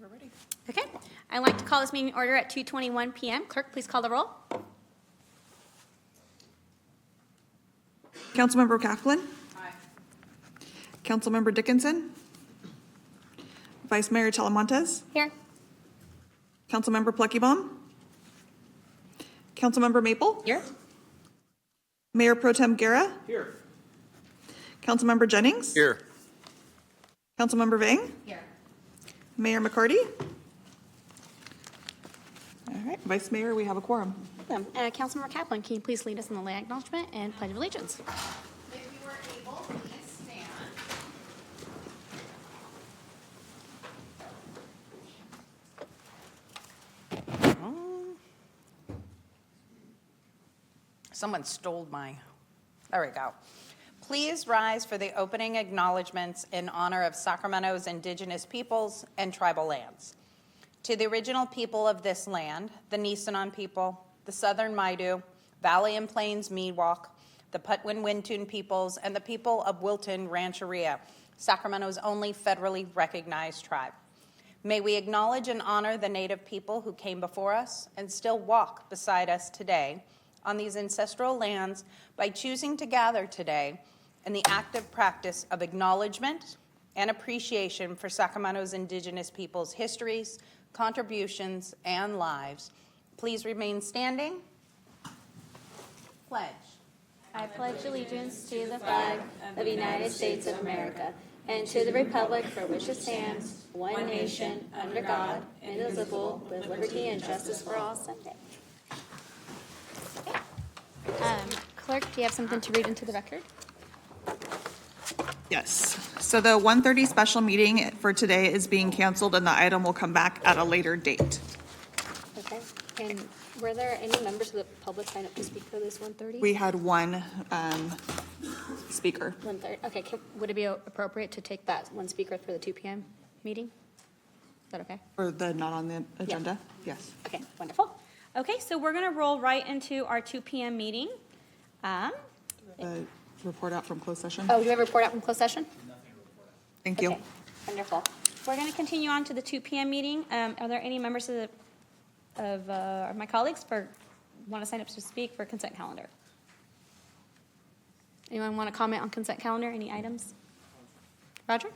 we're ready. Okay, I'd like to call this meeting order at 2:21 p.m. Clerk, please call the roll. Councilmember Kaplan. Aye. Councilmember Dickinson. Vice Mayor Talamontes. Here. Councilmember Pluckybaum. Councilmember Maple. Here. Mayor Pro Tem Guerra. Here. Councilmember Jennings. Here. Councilmember Vang. Here. Mayor McCarty. All right, Vice Mayor, we have a quorum. Councilmember Kaplan, can you please lead us in the land acknowledgement and pledge of allegiance? If you are able, please stand. Someone stole there we go. Please rise for the opening acknowledgments in honor of Sacramento's indigenous peoples and tribal lands. To the original people of this land, the Nisenan people, the Southern Maidu, Valley and Plains Miwok, the Patwin-Wintun peoples, and the people of Wilton Rancheria, Sacramento's only federally recognized tribe. May we acknowledge and honor the Native people who came before us and still walk beside us today on these ancestral lands by choosing to gather today in the active practice of acknowledgement and appreciation for Sacramento's indigenous people's histories, contributions, and lives. Please remain standing. Pledge. I pledge allegiance to the flag of the United States of America and to the republic for which it stands, one nation, under God, indivisible, with liberty and justice for all. Clerk, do you have something to read into the record? Yes, so the 1:30 special meeting for today is being canceled and the item will come back at a later date. Okay, and were there any members of the public sign up to speak for this 1:30? We had one speaker. 1:30, okay, would it be appropriate to take that one speaker for the 2 p.m. meeting? Is that okay? Or the not on the agenda? Yes. Okay, wonderful. Okay, so we're gonna roll right into our 2 p.m. meeting. The report out from closed session? Oh, do we have a report out from closed session? Thank you. Okay, wonderful. We're going to continue on to the 2 p.m. meeting. Are there any members of my colleagues want to sign up to speak for consent calendar? Anyone want to comment on consent calendar? Any items? Roger?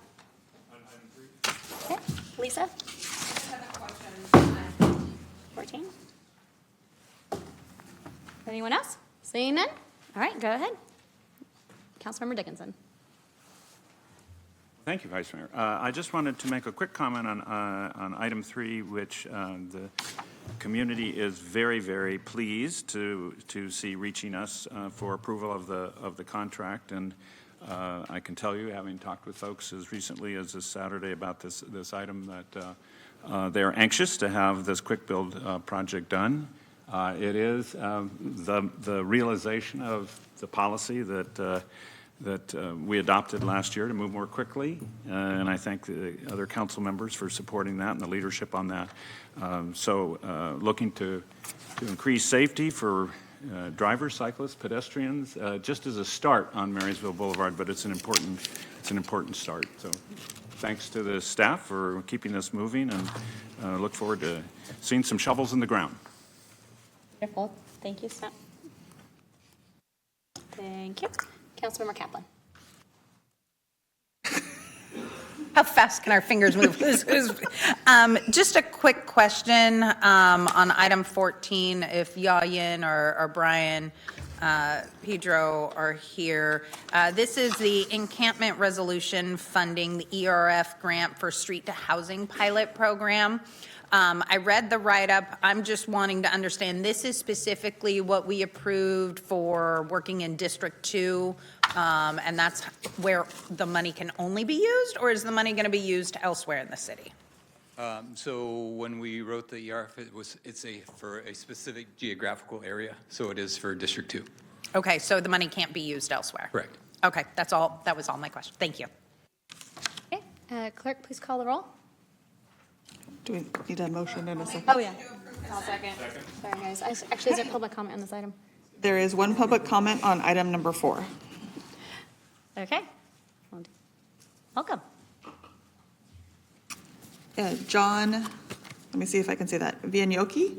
Okay. Lisa? 14? Anyone else? Seeing none? All right, go ahead. Councilmember Dickinson. Thank you, Vice Mayor. I just wanted to make a quick comment on item 3, which the community is very, very pleased to see reaching us for approval of the contract. And I can tell you, having talked with folks as recently as this Saturday about this item, that they're anxious to have this quick build project done. It is the realization of the policy that we adopted last year to move more quickly, and I thank the other council members for supporting that and the leadership on that. Looking to increase safety for drivers, cyclists, pedestrians, just as a start on Marysville Boulevard, but it's an important start. So thanks to the staff for keeping this moving, and look forward to seeing some shovels in the ground. Wonderful. Thank you, Scott. Thank you. Councilmember Kaplan. How fast can our fingers move? Just a quick question on item 14, if Yayin or Brian Pedro are here. This is the encampment resolution funding the ERF grant for street to housing pilot program. I read the write-up. I'm just wanting to understand, this is specifically what we approved for working in District 2, and that's where the money can only be used, or is the money going to be used elsewhere in the city? So when we wrote the ERF, it's for a specific geographical area, so it is for District 2. Okay, so the money can't be used elsewhere? Correct. Okay, that's all. That was all my question. Thank you. Okay, clerk, please call the roll. Do we need a motion in a second? Oh, yeah. I'll second. Sorry, guys. Actually, is there public comment on this item? There is one public comment on item number 4. Okay. Welcome. John, let me see if I can say that, Vianyoki?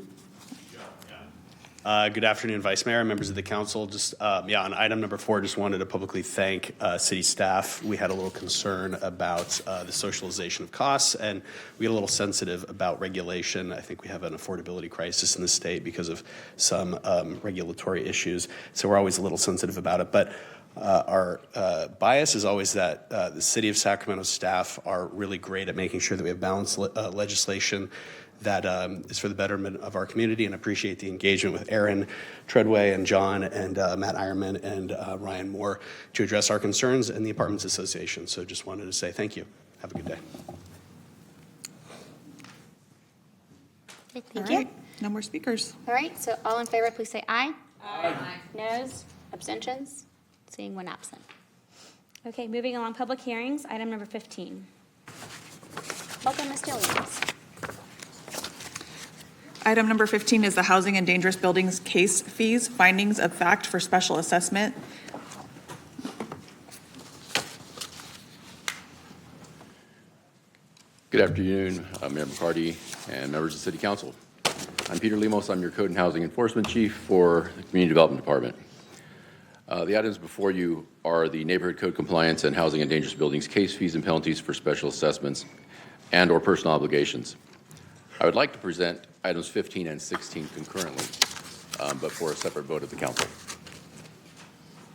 Good afternoon, Vice Mayor, members of the council. Just, on item number 4, just wanted to publicly thank city staff. We had a little concern about the socialization of costs, and we get a little sensitive about regulation. I think we have an affordability crisis in the state because of some regulatory issues, so we're always a little sensitive about it. But our bias is always that the City of Sacramento staff are really great at making sure that we have balanced legislation that is for the betterment of our community, and appreciate the engagement with Aaron Treadway and John and Matt Ironman and Ryan Moore to address our concerns in the Apartments Association. So just wanted to say thank you. Have a good day. Okay, All thank you. right, no more speakers. All right, so all in favor, please say aye. Aye. Noes, abstentions, seeing one absent. Okay, moving along, public hearings, item number 15. Welcome, Ms. Williams. Item number 15 is the Housing and Dangerous Buildings Case Fees, Findings of Fact for Special Assessment. Good afternoon, Mayor McCarty and members of the City Council. I'm Peter Lemos. I'm your Code and Housing Enforcement Chief for the Community Development Department. The items before you are the Neighborhood Code Compliance and Housing and Dangerous Buildings Case Fees and Penalties for Special Assessments and/or Personal Obligations. I would like to present items 15 and 16 concurrently, but for a separate vote of the Council.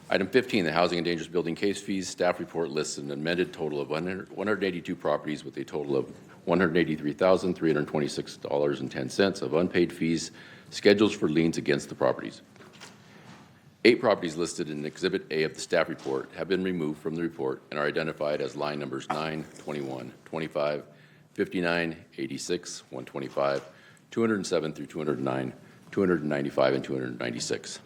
Item 15, the Housing and Dangerous Building Case Fees. Staff report lists an amended total of 182 properties with a total of $183,326.10 of unpaid fees, schedules for liens against the properties. 8 properties listed in Exhibit A of the staff report have been removed from the report and are identified as line numbers 9, 21, 25, 59, 86, 125, 207 through 209, 295, and 296.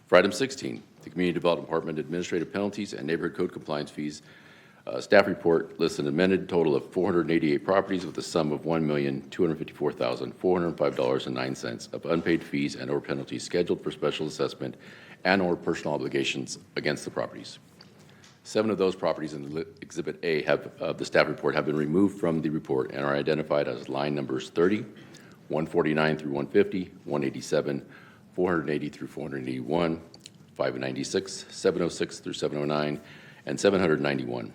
For item 16, the Community Development Department Administrative Penalties and Neighborhood Code Compliance Fees, staff report lists an amended total of 488 properties with a sum of $1,254,405.09 of unpaid fees and/or penalties scheduled for special assessment and/or personal obligations against the properties. 7 of those properties in Exhibit A of the staff report have been removed from the report and are identified as line numbers 30, 149 through 150, 187, 480 through 481, 596, 706 through 709, and 791.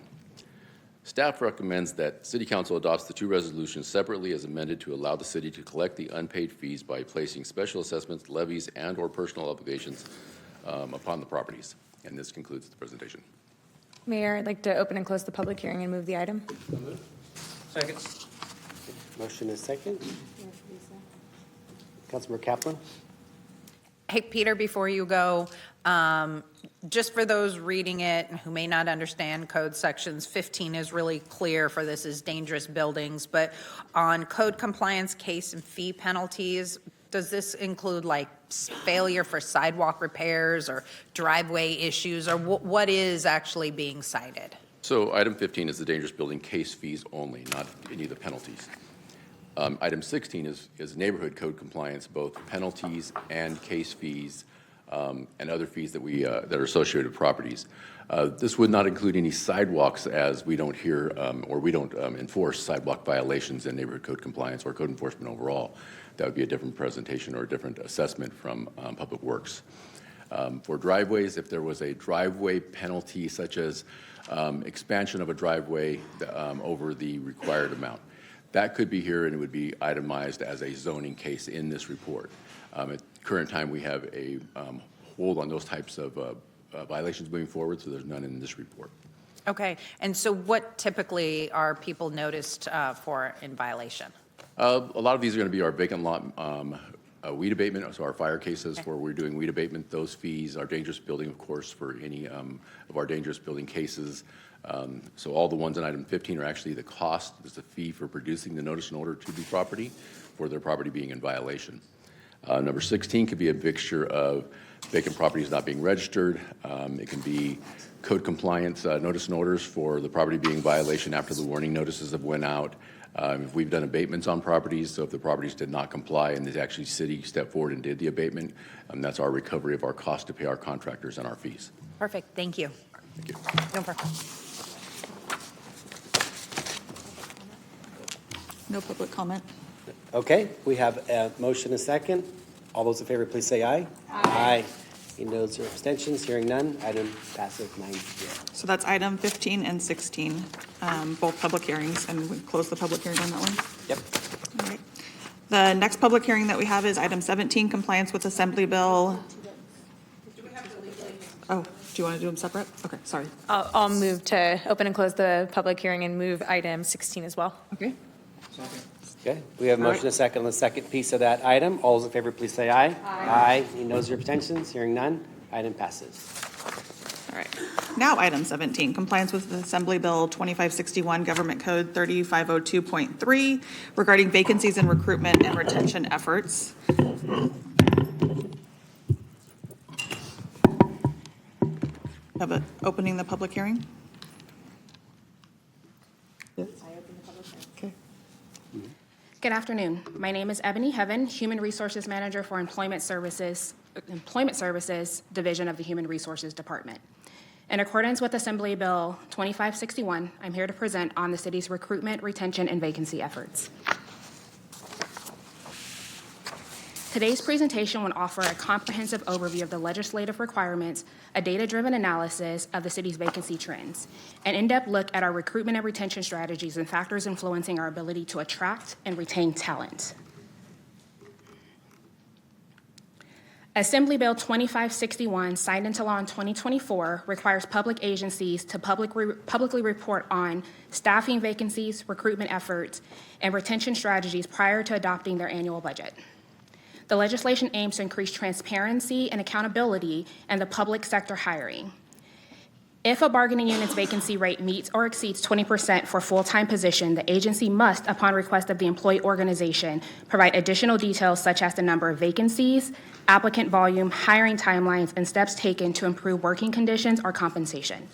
Staff recommends that City Council adopts the 2 resolutions separately as amended to allow the city to collect the unpaid fees by placing special assessments, levies, and/or personal obligations upon the properties. And this concludes the presentation. Mayor, I'd like to open and close the public hearing and move the item. Second. Motion is second. Councilmember Kaplan? Hey, Peter, before you go, just for those reading it and who may not understand code sections, 15 is really clear for this is dangerous buildings, but on code compliance case and fee penalties, does this include like failure for sidewalk repairs or driveway issues, or what is actually being cited? So item 15 is the dangerous building case fees only, not any of the penalties. Item 16 is neighborhood code compliance, both penalties and case fees and other fees that that are associated with properties. This would not include any sidewalks, as we don't hear or we don't enforce sidewalk violations in neighborhood code compliance or code enforcement overall. That would be a different presentation or a different assessment from Public Works. For driveways, if there was a driveway penalty such as expansion of a driveway over the required amount, that could be here and it would be itemized as a zoning case in this report. At current time, we have a hold on those types of violations moving forward, so there's none in this report. Okay, and so what typically are people noticed for in violation? A lot of these are going to be our vacant lot weed abatement, so our fire cases where we're doing weed abatement, those fees, our dangerous building, of course, for any of our dangerous building cases. So all the ones in item 15 are actually the cost, is the fee for producing the notice and order to the property for their property being in violation. Number 16 could be a mixture of vacant properties not being registered. It can be code compliance notice and orders for the property being in violation after the warning notices have went out. If we've done abatements on properties, so if the properties did not comply and the actually city stepped forward and did the abatement, that's our recovery of our cost to pay our contractors and our fees. Perfect, thank you. Thank you. No problem. No public comment. Okay, we have a motion and a second. All those in favor, please say aye. Aye. Any noes or abstentions? Hearing none, item passes 9-0. So that's item 15 and 16, both public hearings, and we close the public hearing on that one. Yep. All right. The next public hearing that we have is item 17, compliance with Assembly Bill. Oh, do you want to do them separate? Okay, sorry. I'll move to open and close the public hearing and move item 16 as well. Okay. Okay, we have a motion and a second on the second piece of that item. All those in favor, please say aye. Aye. Any noes or abstentions? Hearing none, item passes. All right. Now, item 17, compliance with Assembly Bill 2561, Government Code 3502.3 regarding vacancies in recruitment and retention efforts. Have it opening the public hearing? Yes. Okay. Good afternoon. My name is Ebony Heaven, Human Resources Manager for Employment Services Division of the Human Resources Department. In accordance with Assembly Bill 2561, I'm here to present on the city's recruitment, retention, and vacancy efforts. Today's presentation will offer a comprehensive overview of the legislative requirements, a data-driven analysis of the city's vacancy trends, an in-depth look at our recruitment and retention strategies and factors influencing our ability to attract and retain talent. Assembly Bill 2561, signed into law in 2024, requires public agencies to publicly report on staffing vacancies, recruitment efforts, and retention strategies prior to adopting their annual budget. The legislation aims to increase transparency and accountability in the public sector hiring. If a bargaining unit's vacancy rate meets or exceeds 20% for a full-time position, the agency must, upon request of the employee organization, provide additional details such as the number of vacancies, applicant volume, hiring timelines, and steps taken to improve working conditions or compensation.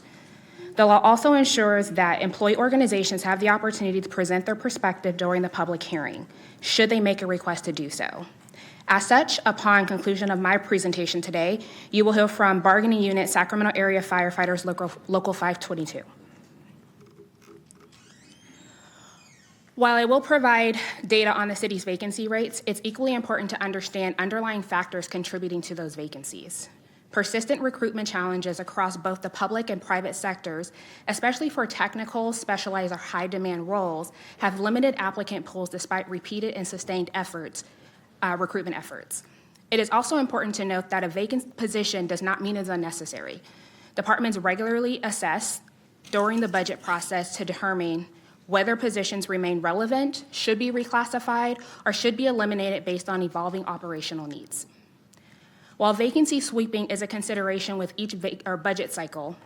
The law also ensures that employee organizations have the opportunity to present their perspective during the public hearing, should they make a request to do so. As such, upon conclusion of my presentation today, you will hear from Bargaining Unit Sacramento Area Firefighters Local 522. While I will provide data on the city's vacancy rates, it's equally important to understand underlying factors contributing to those vacancies. Persistent recruitment challenges across both the public and private sectors, especially for technical, specialized, or high-demand roles, have limited applicant pools despite repeated and sustained recruitment efforts. It is also important to note that a vacant position does not mean it's unnecessary. Departments regularly assess during the budget process to determine whether positions remain relevant, should be reclassified, or should be eliminated based on evolving operational needs. While vacancy sweeping is a consideration with each budget cycle,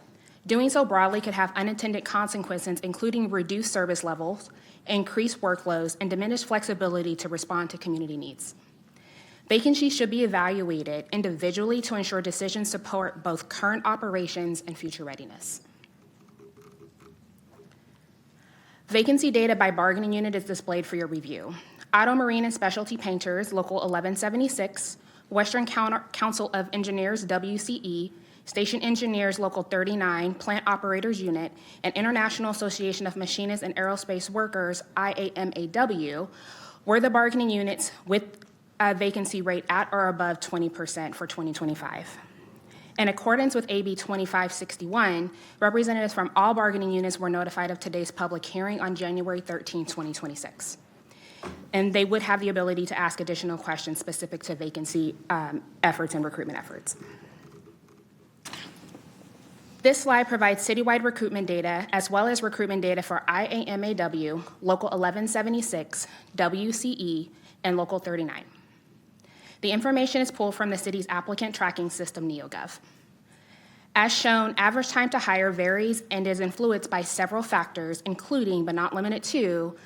doing so broadly could have unintended consequences, including reduced service levels, increased workloads, and diminished flexibility to respond to community needs. Vacancies should be evaluated individually to ensure decisions support both current operations and future readiness. Vacancy data by bargaining unit is displayed for your review. Auto, Marine, and Specialty Painters, Local 1176, Western Council of Engineers, WCE, Station Engineers, Local 39, Plant Operators Unit, and International Association of Machinists and Aerospace Workers, IAMAW, were the bargaining units with a vacancy rate at or above 20% for 2025. In accordance with AB 2561, representatives from all bargaining units were notified of today's public hearing on January 13, 2026. And they would have the ability to ask additional questions specific to vacancy efforts and recruitment efforts. This slide provides citywide recruitment data as well as recruitment data for IAMAW, Local 1176, WCE, and Local 39. The information is pulled from the city's applicant tracking system, NeoGov. As shown, average time to hire varies and is influenced by several factors, including, but not limited to,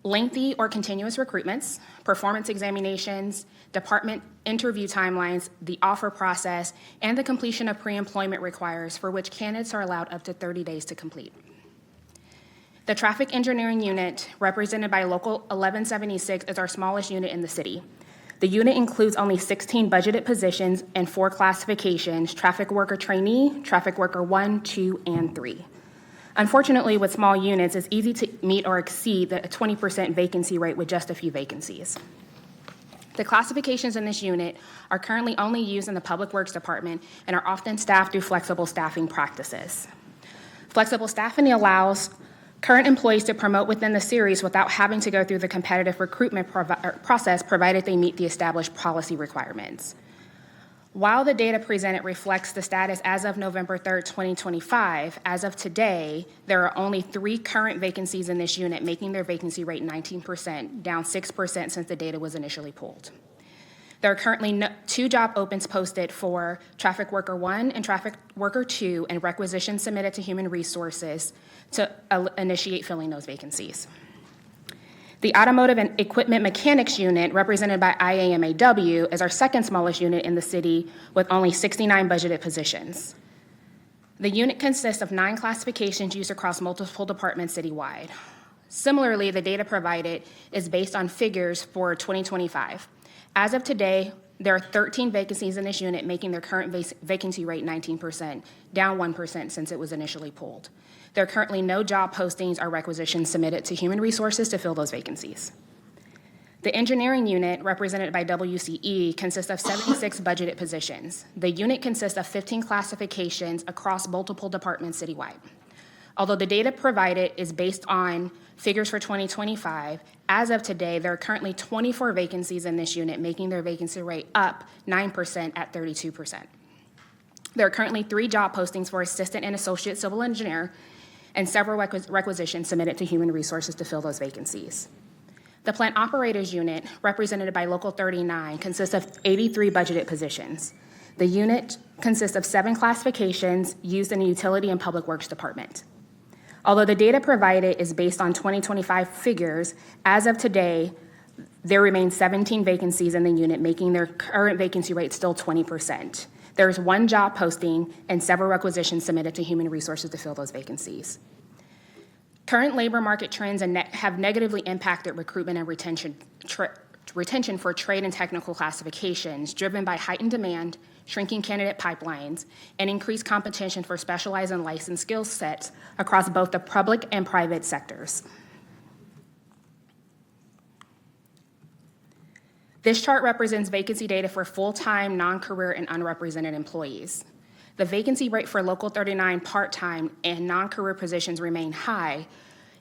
lengthy or continuous recruitments, performance examinations, department interview timelines, the offer process, and the completion of pre-employment requirements for which candidates are allowed up to 30 days to complete. The traffic engineering unit, represented by Local 1176, is our smallest unit in the city. The unit includes only 16 budgeted positions and 4 classifications: traffic worker trainee, traffic worker 1, 2, and 3. Unfortunately, with small units, it's easy to meet or exceed the 20% vacancy rate with just a few vacancies. The classifications in this unit are currently only used in the Public Works Department and are often staffed through flexible staffing practices. Flexible staffing allows current employees to promote within the series without having to go through the competitive recruitment process, provided they meet the established policy requirements. While the data presented reflects the status as of November 3rd, 2025, as of today, there are only 3 current vacancies in this unit, making their vacancy rate 19%, down 6% since the data was initially pulled. There are currently 2 job opens posted for Traffic Worker 1 and Traffic Worker 2, and requisitions submitted to Human Resources to initiate filling those vacancies. The Automotive and Equipment Mechanics unit, represented by IAMAW, is our second smallest unit in the city with only 69 budgeted positions. The unit consists of 9 classifications used across multiple departments citywide. Similarly, the data provided is based on figures for 2025. As of today, there are 13 vacancies in this unit, making their current vacancy rate 19%, down 1% since it was initially pulled. There are currently no job postings or requisitions submitted to Human Resources to fill those vacancies. The engineering unit, represented by WCE, consists of 76 budgeted positions. The unit consists of 15 classifications across multiple departments citywide. Although the data provided is based on figures for 2025, as of today, there are currently 24 vacancies in this unit, making their vacancy rate up 9% at 32%. There are currently 3 job postings for assistant and associate civil engineer, and several requisitions submitted to Human Resources to fill those vacancies. The plant operators unit, represented by Local 39, consists of 83 budgeted positions. The unit consists of 7 classifications used in the Utility and Public Works Department. Although the data provided is based on 2025 figures, as of today, there remain 17 vacancies in the unit, making their current vacancy rate still 20%. There is 1 job posting and several requisitions submitted to Human Resources to fill those vacancies. Current labor market trends have negatively impacted recruitment and retention for trade and technical classifications, driven by heightened demand, shrinking candidate pipelines, and increased competition for specialized and licensed skill sets across both the public and private sectors. This chart represents vacancy data for full-time, non-career, and unrepresented employees. The vacancy rate for Local 39 part-time and non-career positions remain high,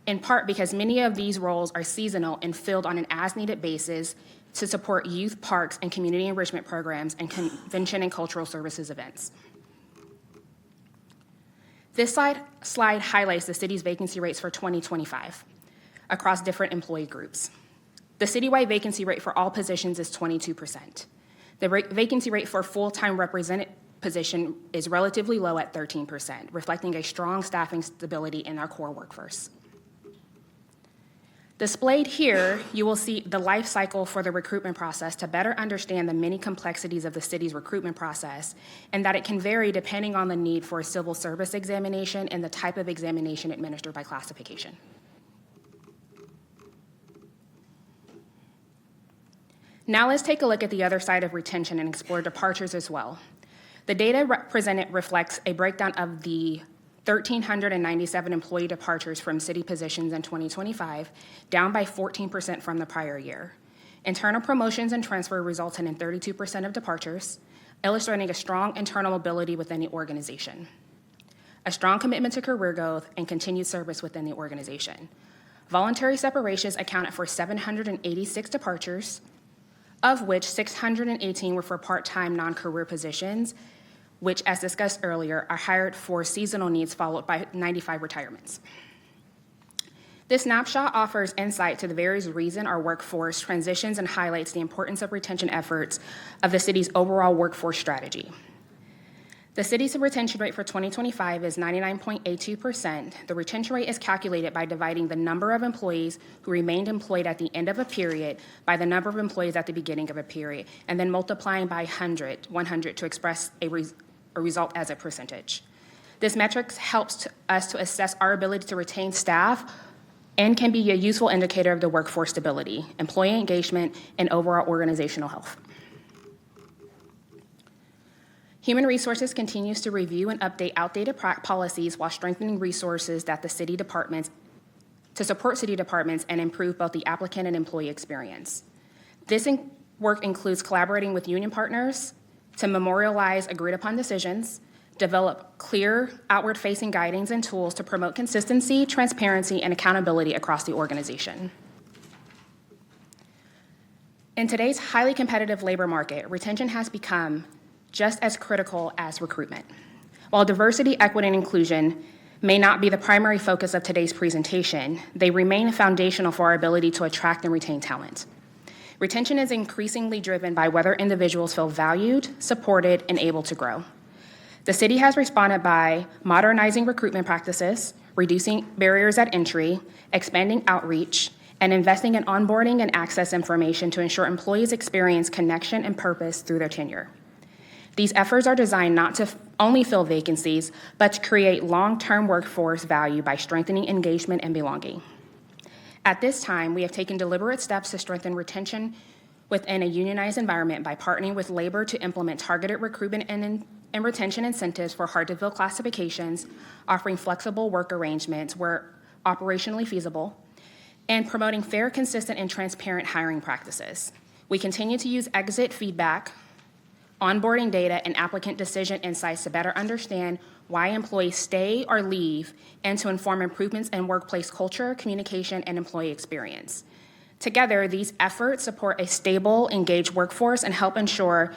in part because many of these roles are seasonal and filled on an as-needed basis to support youth parks and community enrichment programs and convention and cultural services events. This slide highlights the city's vacancy rates for 2025 across different employee groups. The citywide vacancy rate for all positions is 22%. The vacancy rate for full-time represented position is relatively low at 13%, reflecting a strong staffing stability in our core workforce. Displayed here, you will see the life cycle for the recruitment process to better understand the many complexities of the city's recruitment process, and that it can vary depending on the need for a civil service examination and the type of examination administered by classification. Now let's take a look at the other side of retention and explore departures as well. The data presented reflects a breakdown of the 1,397 employee departures from city positions in 2025, down by 14% from the prior year. Internal promotions and transfer resulted in 32% of departures, illustrating a strong internal mobility within the organization, a strong commitment to career growth, and continued service within the organization. Voluntary separations accounted for 786 departures, of which 618 were for part-time non-career positions, which, as discussed earlier, are hired for seasonal needs, followed by 95 retirements. This snapshot offers insight to the various reasons our workforce transitions and highlights the importance of retention efforts of the city's overall workforce strategy. The city's retention rate for 2025 is 99.82%. The retention rate is calculated by dividing the number of employees who remained employed at the end of a period by the number of employees at the beginning of a period, and then multiplying by 100 to express a result as a percentage. This metric helps us to assess our ability to retain staff and can be a useful indicator of the workforce stability, employee engagement, and overall organizational health. Human Resources continues to review and update outdated policies while strengthening resources that the city departments to support city departments and improve both the applicant and employee experience. This work includes collaborating with union partners to memorialize agreed upon decisions, develop clear outward-facing guidings and tools to promote consistency, transparency, and accountability across the organization. In today's highly competitive labor market, retention has become just as critical as recruitment. While diversity, equity, and inclusion may not be the primary focus of today's presentation, they remain foundational for our ability to attract and retain talent. Retention is increasingly driven by whether individuals feel valued, supported, and able to grow. The city has responded by modernizing recruitment practices, reducing barriers at entry, expanding outreach, and investing in onboarding and access information to ensure employees experience connection and purpose through their tenure. These efforts are designed not to only fill vacancies, but to create long-term workforce value by strengthening engagement and belonging. At this time, we have taken deliberate steps to strengthen retention within a unionized environment by partnering with labor to implement targeted recruitment and retention incentives for hard-to-fill classifications, offering flexible work arrangements where operationally feasible, and promoting fair, consistent, and transparent hiring practices. We continue to use exit feedback, onboarding data, and applicant decision insights to better understand why employees stay or leave and to inform improvements in workplace culture, communication, and employee experience. Together, these efforts support a stable, engaged workforce and help ensure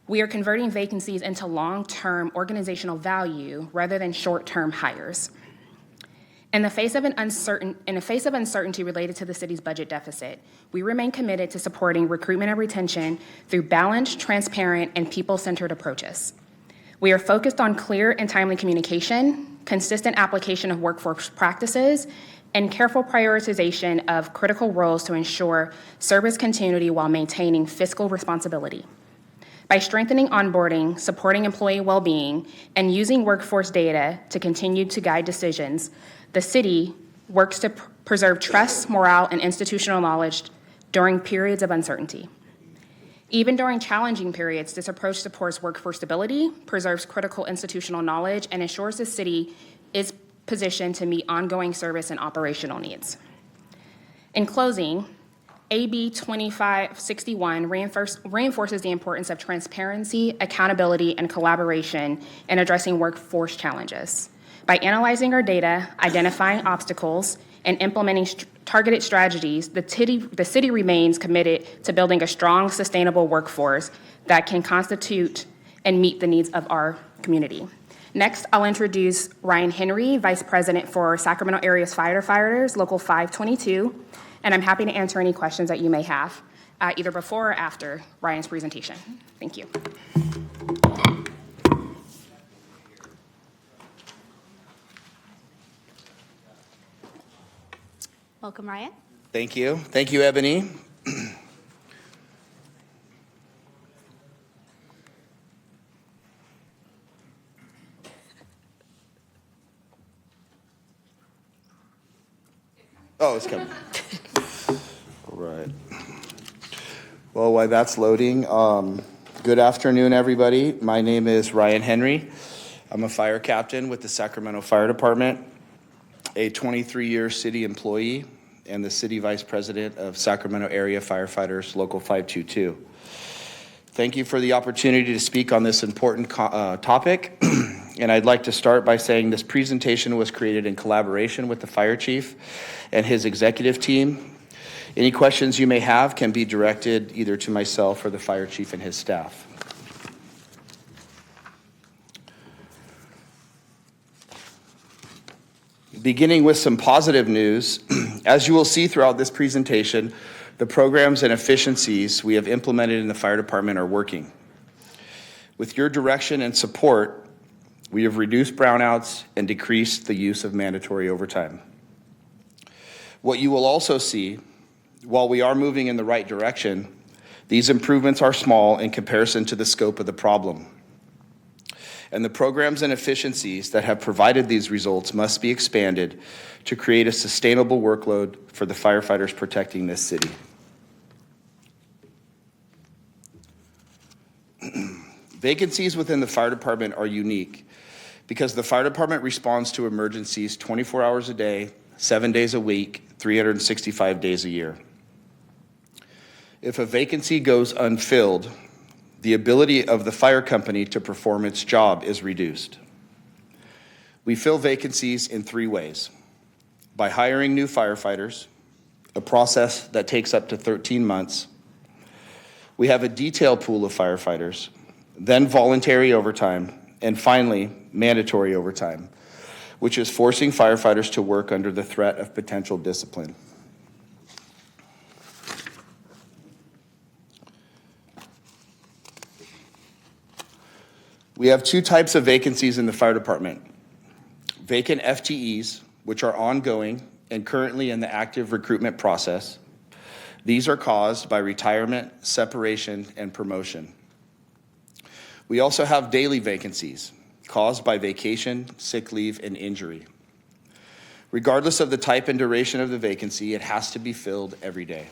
we are converting vacancies into long-term organizational value rather than short-term hires. In the face of uncertainty related to the city's budget deficit, we remain committed to supporting recruitment and retention through balanced, transparent, and people-centered approaches. We are focused on clear and timely communication, consistent application of workforce practices, and careful prioritization of critical roles to ensure service continuity while maintaining fiscal responsibility. By strengthening onboarding, supporting employee well-being, and using workforce data to continue to guide decisions, the city works to preserve trust, morale, and institutional knowledge during periods of uncertainty. Even during challenging periods, this approach supports workforce stability, preserves critical institutional knowledge, and ensures the city is positioned to meet ongoing service and operational needs. In closing, AB 2561 reinforces the importance of transparency, accountability, and collaboration in addressing workforce challenges. By analyzing our data, identifying obstacles, and implementing targeted strategies, the city remains committed to building a strong, sustainable workforce that can constitute and meet the needs of our community. Next, I'll introduce Ryan Henry, Vice President for Sacramento Area's Firefighters, Local 522, and I'm happy to answer any questions that you may have, either before or after Ryan's presentation. Thank you. Welcome, Ryan. Thank you. Thank you, Ebony. Oh, it's coming. All right. Well, while that's loading, good afternoon, everybody. My name is Ryan Henry. I'm a fire captain with the Sacramento Fire Department, a 23-year city employee, and the city vice president of Sacramento Area Firefighters, Local 522. Thank you for the opportunity to speak on this important topic. And I'd like to start by saying this presentation was created in collaboration with the fire chief and his executive team. Any questions you may have can be directed either to myself or the fire chief and his staff. Beginning with some positive news, as you will see throughout this presentation, the programs and efficiencies we have implemented in the fire department are working. With your direction and support, we have reduced brownouts and decreased the use of mandatory overtime. What you will also see, while we are moving in the right direction, these improvements are small in comparison to the scope of the problem. And the programs and efficiencies that have provided these results must be expanded to create a sustainable workload for the firefighters protecting this city. Vacancies within the fire department are unique because the fire department responds to emergencies 24 hours a day, 7 days a week, 365 days a year. If a vacancy goes unfilled, the ability of the fire company to perform its job is reduced. We fill vacancies in 3 ways: by hiring new firefighters, a process that takes up to 13 months. We have a detail pool of firefighters, then voluntary overtime, and finally, mandatory overtime, which is forcing firefighters to work under the threat of potential discipline. We have 2 types of vacancies in the fire department: vacant FTEs, which are ongoing and currently in the active recruitment process. These are caused by retirement, separation, and promotion. We also have daily vacancies caused by vacation, sick leave, and injury. Regardless of the type and duration of the vacancy, it has to be filled every day.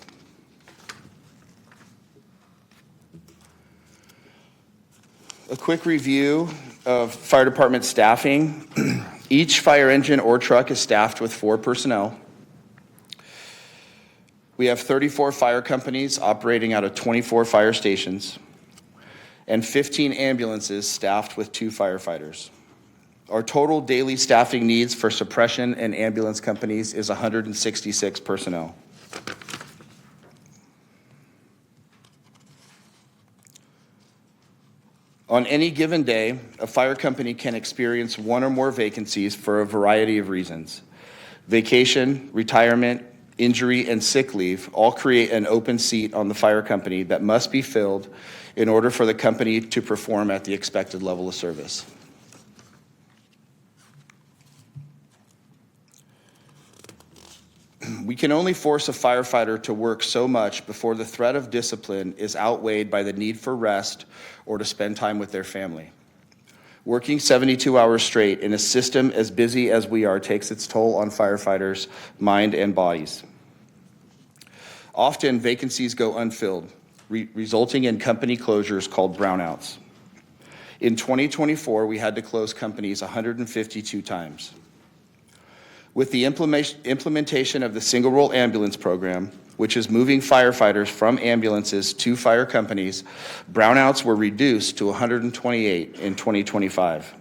A quick review of fire department staffing. Each fire engine or truck is staffed with 4 personnel. We have 34 fire companies operating out of 24 fire stations and 15 ambulances staffed with 2 firefighters. Our total daily staffing needs for suppression and ambulance companies is 166 personnel. On any given day, a fire company can experience 1 or more vacancies for a variety of reasons. Vacation, retirement, injury, and sick leave all create an open seat on the fire company that must be filled in order for the company to perform at the expected level of service. We can only force a firefighter to work so much before the threat of discipline is outweighed by the need for rest or to spend time with their family. Working 72 hours straight in a system as busy as we are takes its toll on firefighters' mind and bodies. Often, vacancies go unfilled, resulting in company closures called brownouts. In 2024, we had to close companies 152 times. With the implementation of the single role ambulance program, which is moving firefighters from ambulances to fire companies, brownouts were reduced to 128 in 2025.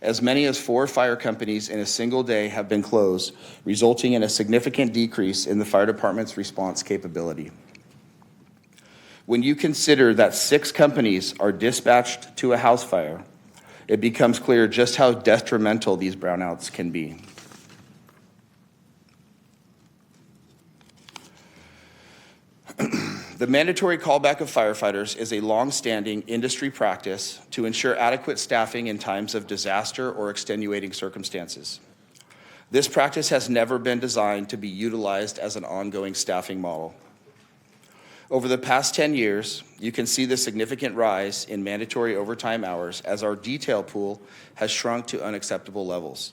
As many as 4 fire companies in a single day have been closed, resulting in a significant decrease in the fire department's response capability. When you consider that 6 companies are dispatched to a house fire, it becomes clear just how detrimental these brownouts can be. The mandatory callback of firefighters is a long-standing industry practice to ensure adequate staffing in times of disaster or extenuating circumstances. This practice has never been designed to be utilized as an ongoing staffing model. Over the past 10 years, you can see the significant rise in mandatory overtime hours as our detail pool has shrunk to unacceptable levels.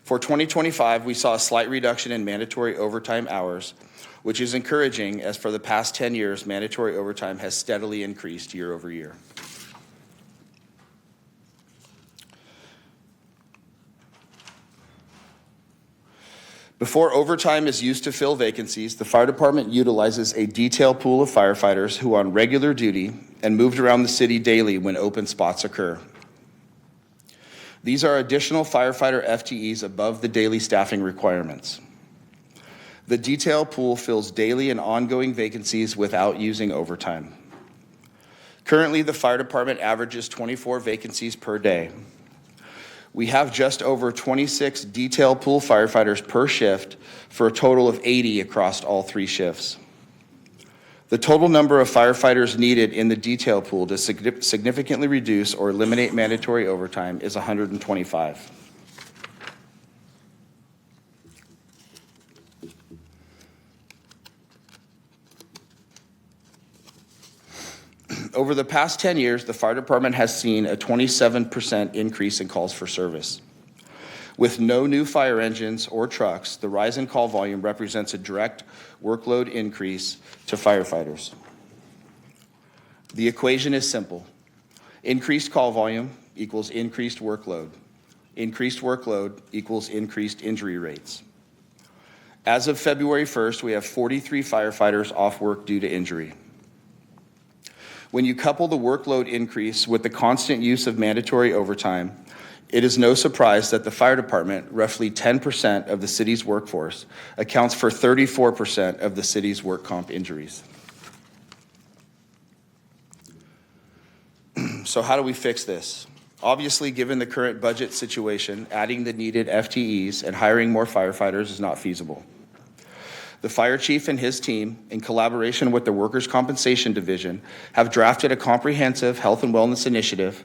For 2025, we saw a slight reduction in mandatory overtime hours, which is encouraging as for the past 10 years, mandatory overtime has steadily increased year over year. Before overtime is used to fill vacancies, the fire department utilizes a detail pool of firefighters who are on regular duty and moved around the city daily when open spots occur. These are additional firefighter FTEs above the daily staffing requirements. The detail pool fills daily and ongoing vacancies without using overtime. Currently, the fire department averages 24 vacancies per day. We have just over 26 detail pool firefighters per shift for a total of 80 across all 3 shifts. The total number of firefighters needed in the detail pool to significantly reduce or eliminate mandatory overtime is 125. Over the past 10 years, the fire department has seen a 27% increase in calls for service. With no new fire engines or trucks, the rise in call volume represents a direct workload increase to firefighters. The equation is simple. Increased call volume equals increased workload. Increased workload equals increased injury rates. As of February 1st, we have 43 firefighters off work due to injury. When you couple the workload increase with the constant use of mandatory overtime, it is no surprise that the fire department, roughly 10% of the city's workforce, accounts for 34% of the city's work comp injuries. So how do we fix this? Obviously, given the current budget situation, adding the needed FTEs and hiring more firefighters is not feasible. The fire chief and his team, in collaboration with the Workers' Compensation Division, have drafted a comprehensive health and wellness initiative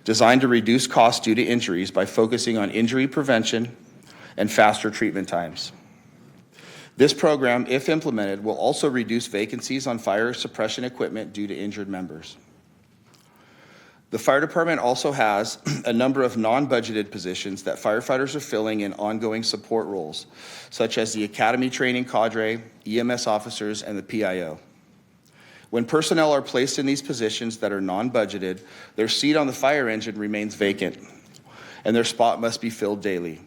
designed to reduce costs due to injuries by focusing on injury prevention and faster treatment times. This program, if implemented, will also reduce vacancies on fire suppression equipment due to injured members. The fire department also has a number of non-budgeted positions that firefighters are filling in ongoing support roles, such as the academy training cadre, EMS officers, and the PIO. When personnel are placed in these positions that are non-budgeted, their seat on the fire engine remains vacant, and their spot must be filled daily.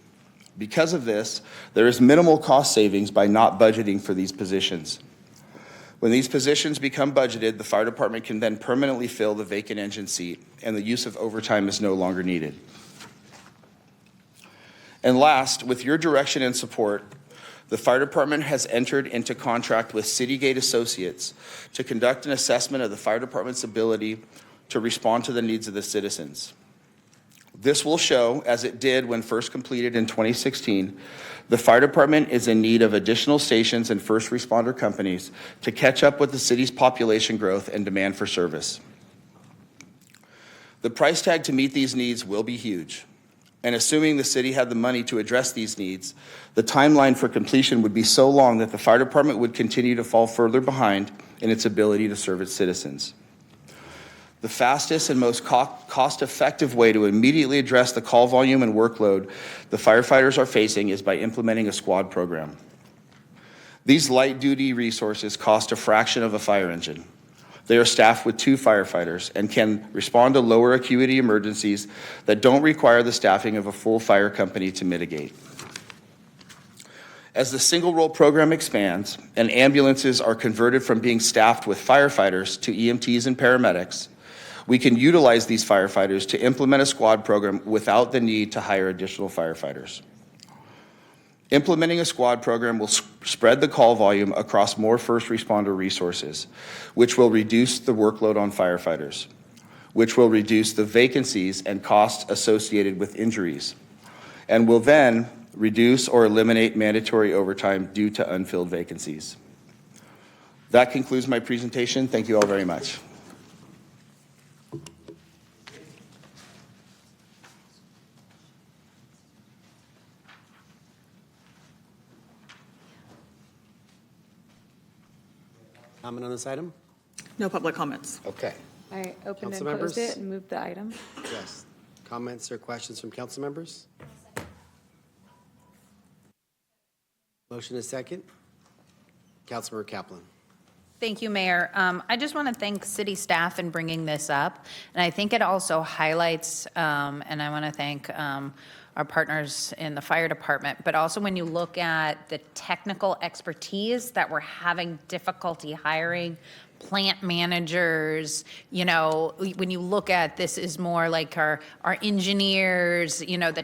Because of this, there is minimal cost savings by not budgeting for these positions. When these positions become budgeted, the fire department can then permanently fill the vacant engine seat, and the use of overtime is no longer needed. And last, with your direction and support, the fire department has entered into contract with Citygate Associates to conduct an assessment of the fire department's ability to respond to the needs of the citizens. This will show, as it did when first completed in 2016, the fire department is in need of additional stations and first responder companies to catch up with the city's population growth and demand for service. The price tag to meet these needs will be huge, and assuming the city had the money to address these needs, the timeline for completion would be so long that the fire department would continue to fall further behind in its ability to serve its citizens. The fastest and most cost-effective way to immediately address the call volume and workload the firefighters are facing is by implementing a squad program. These light-duty resources cost a fraction of a fire engine. They are staffed with 2 firefighters and can respond to lower acuity emergencies that don't require the staffing of a full fire company to mitigate. As the single role program expands and ambulances are converted from being staffed with firefighters to EMTs and paramedics, we can utilize these firefighters to implement a squad program without the need to hire additional firefighters. Implementing a squad program will spread the call volume across more first responder resources, which will reduce the workload on firefighters, which will reduce the vacancies and costs associated with injuries, and will then reduce or eliminate mandatory overtime due to unfilled vacancies. That concludes my presentation. Thank you all very much. Comment on this item? No public comments. Okay. All right, opened and Council closed members? it and moved the item. Yes. Comments or questions from council members? Motion is second. Councilmember Kaplan. Thank you, Mayor. I just want to thank city staff in bringing this up, and I think it also highlights, and I want to thank our partners in the fire department, but also when you look at the technical expertise that we're having difficulty hiring, plant managers, you know, when you look at this is more like our engineers, you know, the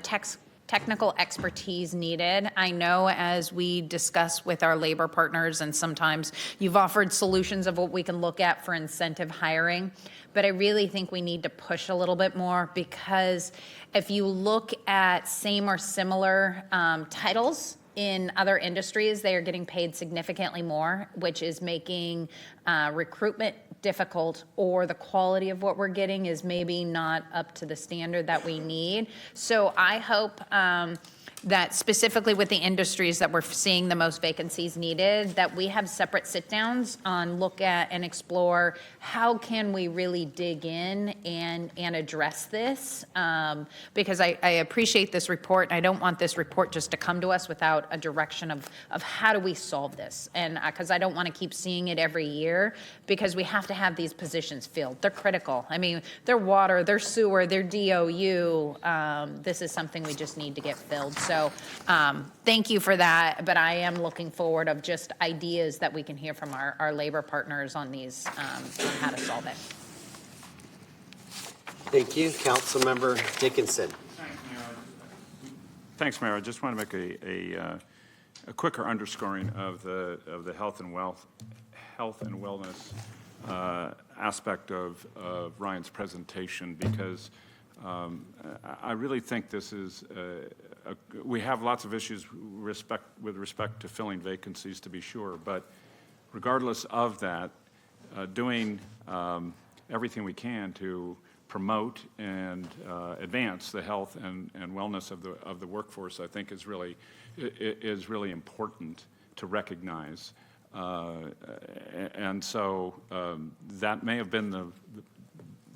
technical expertise needed. I know as we discuss with our labor partners, and sometimes you've offered solutions of what we can look at for incentive hiring, but I really think we need to push a little bit more, because if you look at same or similar titles in other industries, they are getting paid significantly more, which is making recruitment difficult, or the quality of what we're getting is maybe not up to the standard that we need. So I hope that specifically with the industries that we're seeing the most vacancies needed, that we have separate sit-downs on look at and explore how can we really dig in and address this. Because I appreciate this report, and I don't want this report just to come to us without a direction of how do we solve this? And because I don't want to keep seeing it every year, because we have to have these positions filled. They're critical. I mean, they're water, they're sewer, they're DOU. This is something we just need to get filled. So thank you for that, but I am looking forward of just ideas that we can hear from our labor partners on these, on how to solve it. Thank you. Councilmember Dickinson. Thanks, Mayor. I just want to make a quicker underscoring of the health and wellness aspect of Ryan's presentation, because I really think this is we have lots of issues with respect to filling vacancies, to be sure, but regardless of that, doing everything we can to promote and advance the health and wellness of the workforce, I think is really important to recognize. And so that may have been the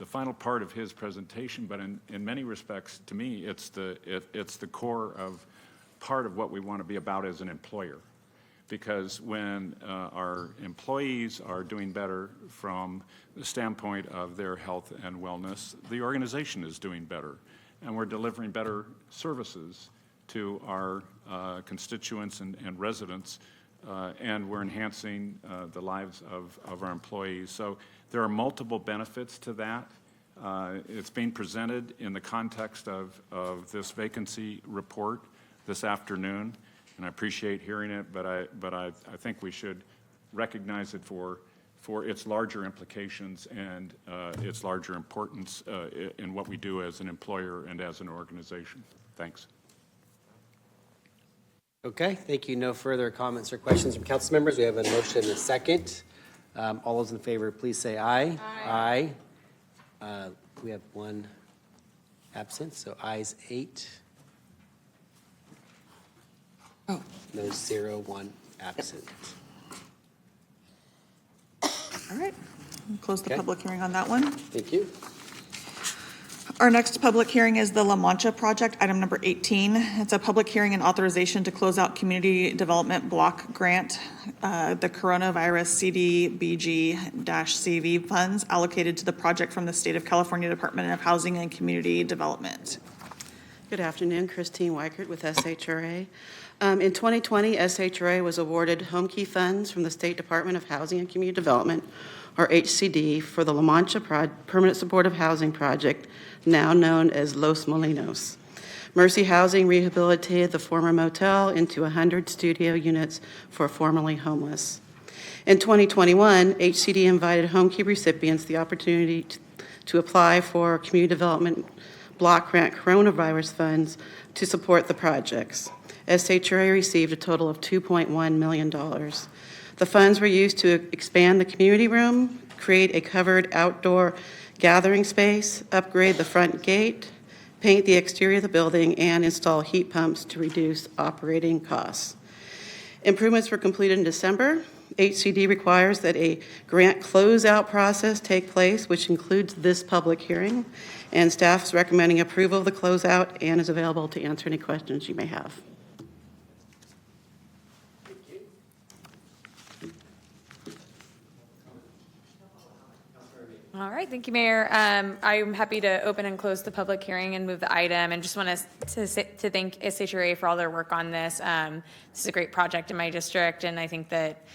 final part of his presentation, but in many respects, to me, it's the core of part of what we want to be about as an employer. Because when our employees are doing better from the standpoint of their health and wellness, the organization is doing better, and we're delivering better services to our constituents and residents, and we're enhancing the lives of our employees. So there are multiple benefits to that. It's being presented in the context of this vacancy report this afternoon, and I appreciate hearing it, but I think we should recognize it for its larger implications and its larger importance in what we do as an employer and as an organization. Thanks. Okay, thank you. No further comments or questions from council members. We have a motion and a second. All those in favor, please say aye. Aye. We have one absent, so ayes 8. Oh. No, 0, 1 absent. All right. We'll close the Okay. public hearing on that one. Thank you. Our next public hearing is the La Mancha project, item number 18. It's a public hearing and authorization to close out community development block grant, the coronavirus CDBG-CV funds allocated to the project from the State of California Department of Housing and Community Development. Good afternoon, Christine Weichert with SHRA. In 2020, SHRA was awarded home key funds from the State Department of Housing and Community Development, or HCD, for the La Mancha Permanent Supportive Housing Project, now known as Los Molinos. Mercy Housing rehabilitated the former motel into 100 studio units for formerly homeless. In 2021, HCD invited home key recipients the opportunity to apply for community development block grant coronavirus funds to support the projects. SHRA received a total of $2.1 million. The funds were used to expand the community room, create a covered outdoor gathering space, upgrade the front gate, paint the exterior of the building, and install heat pumps to reduce operating costs. Improvements were completed in December. HCD requires that a grant closeout process take place, which includes this public hearing, and staff is recommending approval of the closeout and is available to answer any questions you may have. All right, thank you, Mayor. I'm happy to open and close the public hearing and move the item, and just want to thank SHRA for all their work on this. This is a great project in my district, and I think that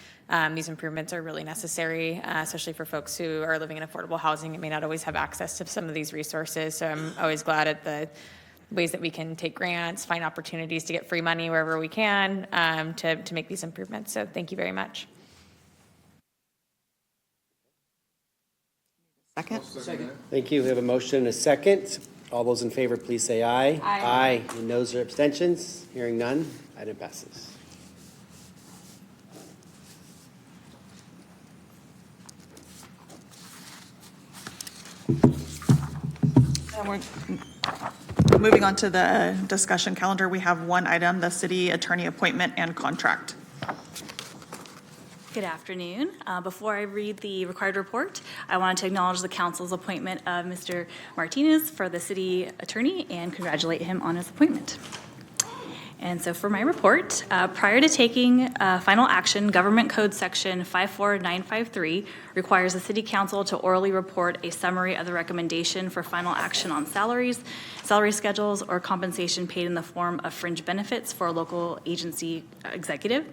these improvements are really necessary, especially for folks who are living in affordable housing and may not always have access to some of these resources. So I'm always glad at the ways that we can take grants, find opportunities to get free money wherever we can to make these improvements. So thank you very much. Second? Thank you. We have a motion and a second. All those in favor, please say aye. Aye. Any noes or abstentions? Hearing none, item passes. And Moving on to the discussion calendar, we have one item, the city attorney appointment and contract. Good afternoon. Before I read the required report, I wanted to acknowledge the council's appointment of Mr. Martinez for the city attorney and congratulate him on his appointment. And so for my report, prior to taking final action, Government Code Section 54953 requires the city council to orally report a summary of the recommendation for final action on salaries, salary schedules, or compensation paid in the form of fringe benefits for a local agency executive.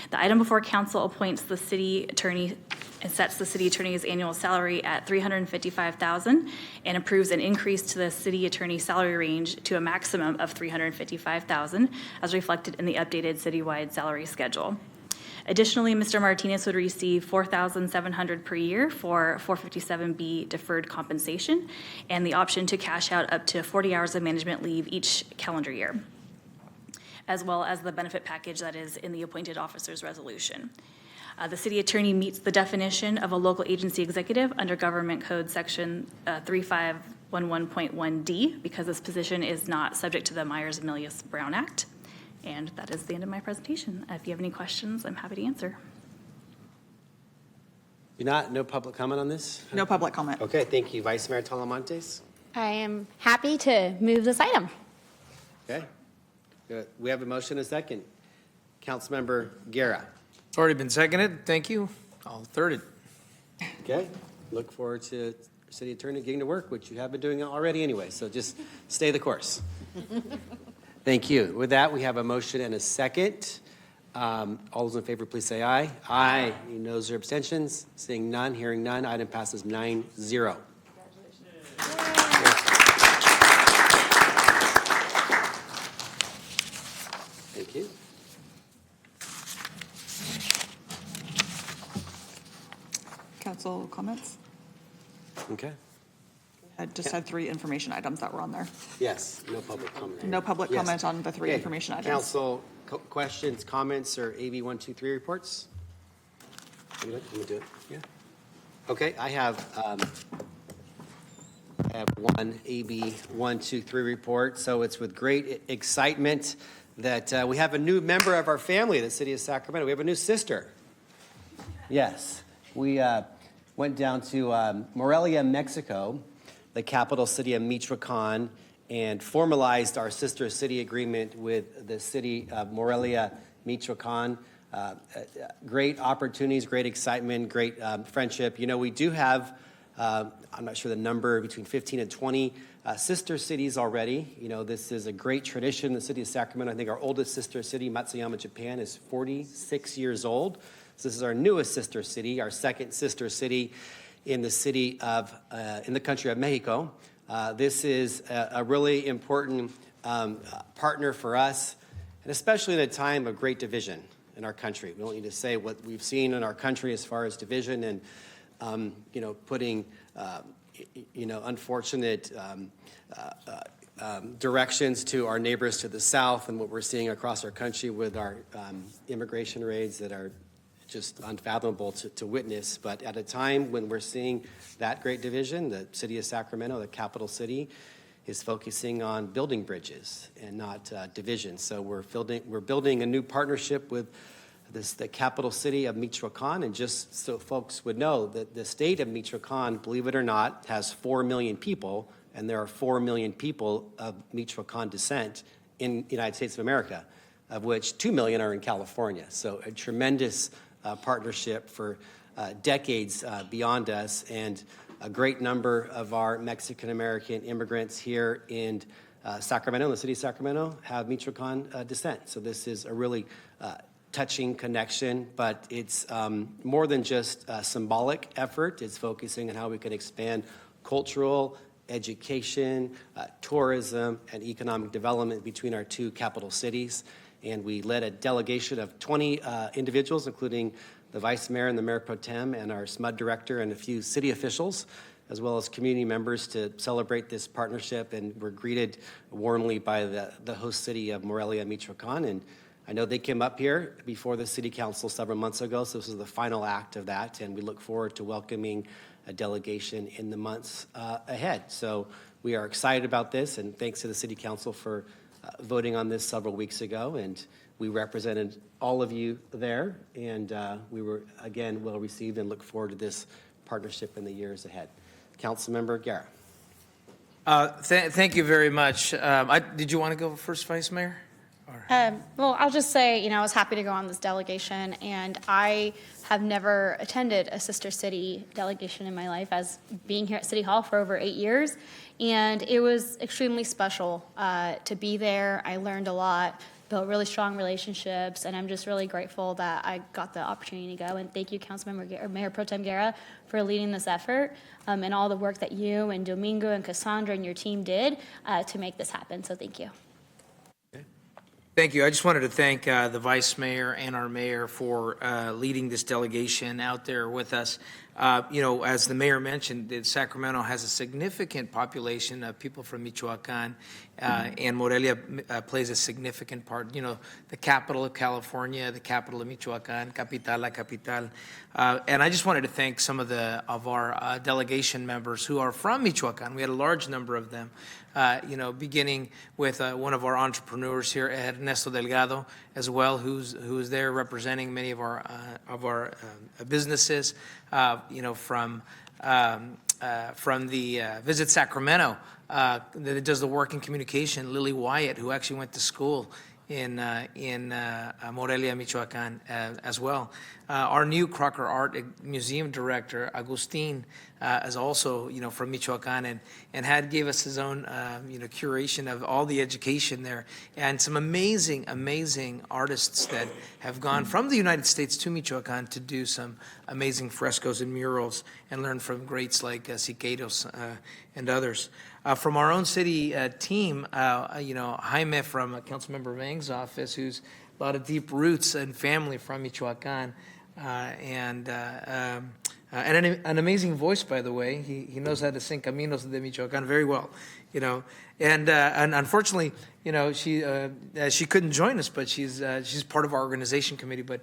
The item before council appoints the city attorney and sets the city attorney's annual salary at $355,000 and approves an increase to the city attorney's salary range to a maximum of $355,000 as reflected in the updated citywide salary schedule. Additionally, Mr. Martinez would receive $4,700 per year for 457B deferred compensation and the option to cash out up to 40 hours of management leave each calendar year, as well as the benefit package that is in the appointed officer's resolution. The city attorney meets the definition of a local agency executive under Government Code Section 3511.1D because this position is not subject to the Myers-Milius-Brown Act. And that is the end of my presentation. If you have any questions, I'm happy to answer. No public comment on this? No public comment. Okay, thank you. Vice Mayor Talamontes? I am happy to move this item. Okay. Good. We have a motion and a second. Councilmember Guerra. It's already been seconded. Thank you. I'll third it. Okay. Look forward to city attorney getting to work, which you have been doing already anyway, so just stay the course. Thank you. With that, we have a motion and a second. All those in favor, please say aye. Aye. Any noes or abstentions? Seeing none, hearing none, item passes 9-0. Thank you. Council comments? Okay. I just had 3 information items that were on there. Yes, no public comment. No public Yes. comment on the 3 Okay. information items. Council questions, comments, or AB 123 reports? Anybody? Let me do it. Yeah. Okay, I have one AB 123 report. So it's with great excitement that we have a new member of our family, the city of Sacramento. We have a new sister. Yes, we went down to Morelia, Mexico, the capital city of Michoacan, and formalized our sister city agreement with the city of Morelia, Michoacan. Great opportunities, great excitement, great friendship. You know, we do have, I'm not sure the number, between 15 and 20 sister cities already. You know, this is a great tradition. The city of Sacramento, I think our oldest sister city, Matsuyama, Japan, is 46 years old. So this is our newest sister city, our second sister city in the city of, in the country of Mexico. This is a really important partner for us, and especially in a time of great division in our country. We don't need to say what we've seen in our country as far as division and, you know, putting, you know, unfortunate directions to our neighbors to the south and what we're seeing across our country with our immigration raids that are just unfathomable to witness. But at a time when we're seeing that great division, the city of Sacramento, the capital city, is focusing on building bridges and not division. So we're building a new partnership with the capital city of Michoacan. And just so folks would know that the state of Michoacan, believe it or not, has 4 million people, and there are 4 million people of Michoacan descent in the United States of America, of which 2 million are in California. So a tremendous partnership for decades beyond us, and a great number of our Mexican-American immigrants here in Sacramento, in the city of Sacramento, have Michoacan descent. So this is a really touching connection, but it's more than just a symbolic effort. It's focusing on how we can expand cultural, education, tourism, and economic development between our two capital cities. And we led a delegation of 20 individuals, including the vice mayor and the mayor pro tem and our SMUD director and a few city officials, as well as community members, to celebrate this partnership. And we're greeted warmly by the host city of Morelia, Michoacan. And I know they came up here before the city council several months ago, so this is the final act of that. And we look forward to welcoming a delegation in the months ahead. So we are excited about this, and thanks to the City Council for voting on this several weeks ago. And we represented all of you there, and we were, again, well received and look forward to this partnership in the years ahead. Councilmember Guerra. Thank you very much. Did you want to go first, Vice Mayor? Well, I'll just say, I was happy to go on this delegation, and I have never attended a sister city delegation in my life, as being here at City Hall for over 8 years, and it was extremely special to be there. I learned a lot, built really strong relationships, and I'm just really grateful that I got the opportunity to go. And thank you, Mayor Pro Tem Guerra, for leading this effort and all the work that you and Domingo and Cassandra and your team did to make this happen. So thank you. Thank you. I just wanted to thank the Vice Mayor and our Mayor for leading this delegation out there with us. As the Mayor mentioned, Sacramento has a significant population of people from Michoacan, and Morelia plays a significant part. The capital of California, the capital of Michoacan, Capital, La Capital. And I just wanted to thank some of our delegation members who are from Michoacan. We had a large number of them. Beginning with one of our entrepreneurs here, Ernesto Delgado, as well, who's there representing many of our businesses. From the Visit Sacramento, that does the work in communication. Lily Wyatt, who actually went to school in Morelia, Michoacan, as well. Our new Crocker Art Museum director, Agustin, is also, from Michoacan, and gave us his own, curation of all the education there, and some amazing artists that have gone from the United States to Michoacan to do some amazing frescoes and murals and learn from greats like Siqueiros and others. From our own city team, Jaime from Councilmember Vang's office, who's a lot of deep roots and family from Michoacan, and an amazing voice, by the way. He knows how to sing Caminos de Michoacan very well, And unfortunately, she couldn't join us, but she's part of our organization committee. But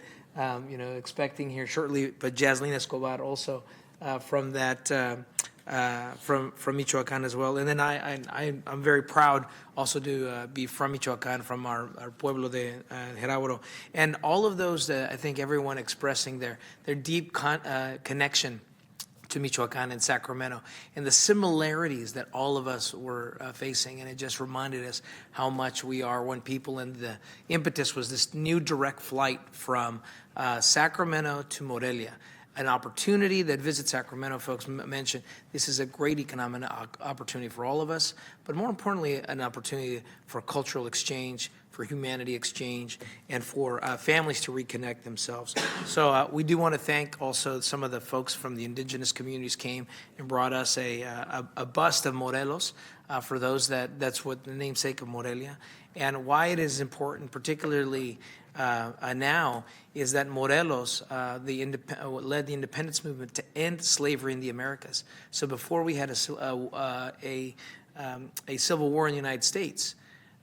expecting here shortly. But Jaslyn Escobar also from that. From Michoacan as well. And then I'm very proud also to be from Michoacan, from our pueblo de Jerábaro. And all of those, I think everyone expressing their deep connection to Michoacan and Sacramento, and the similarities that all of us were facing. And it just reminded us how much we are one people. And the impetus was this new direct flight from Sacramento to Morelia. An opportunity that Visit Sacramento folks mentioned. This is a great economic opportunity for all of us, but more importantly, an opportunity for cultural exchange, for humanity exchange, and for families to reconnect themselves. So we do want to thank also some of the folks from the indigenous communities came and brought us a bust of Morelos, for those that's what the namesake of Morelia. And why it is important, particularly now, is that Morelos led the independence movement to end slavery in the Americas. So before we had a civil war in the United States,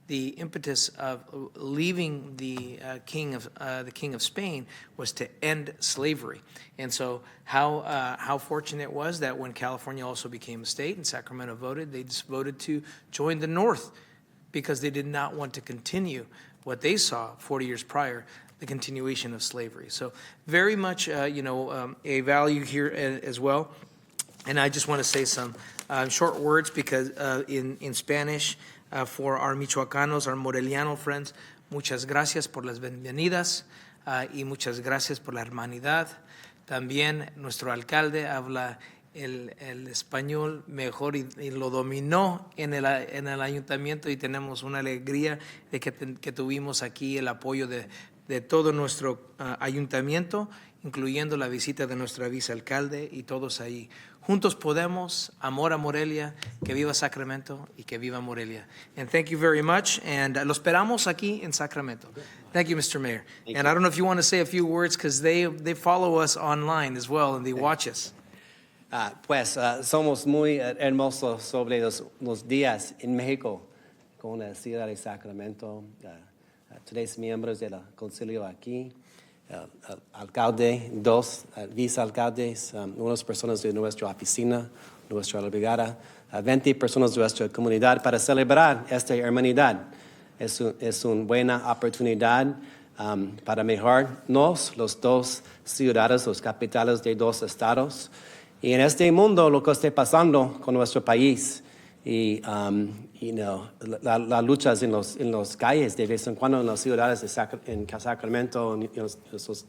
the impetus of leaving the king of Spain was to end slavery. And so how fortunate it was that when California also became a state and Sacramento voted, they just voted to join the North, because they did not want to continue what they saw 40 years prior, the continuation of slavery. So very much, a value here as well. And I just want to say some short words, because in Spanish, for our Michoacanos, our Moreliano friends, muchas gracias por las bienvenidas y muchas gracias por la hermanidad. También nuestro alcalde habla el español mejor y lo dominó en el ayuntamiento, y tenemos una alegría de que tuvimos aquí el apoyo de todo nuestro ayuntamiento, incluyendo la visita de nuestra vicealcalde y todos ahí. Juntos podemos, amor a Morelia, que viva Sacramento y que viva Morelia. And thank you very much, and lo esperamos aquí en Sacramento. Thank you, Mr. Mayor. And I don't know if you want to say a few words, because they follow us online as well, and they watch us. Somos muy hermosos sobre los días en México con la ciudad de Sacramento. Tres miembros del concilio aquí, alcalde, dos vicealcaldes, unas personas de nuestra oficina, nuestra brigada, a 20 personas de nuestra comunidad para celebrar esta hermanidad. Es una buena oportunidad para mejorarnos los dos ciudades, los capitales de dos estados. Y en este mundo lo que está pasando con nuestro país y las luchas en las calles de vez en cuando en las ciudades en Sacramento, en los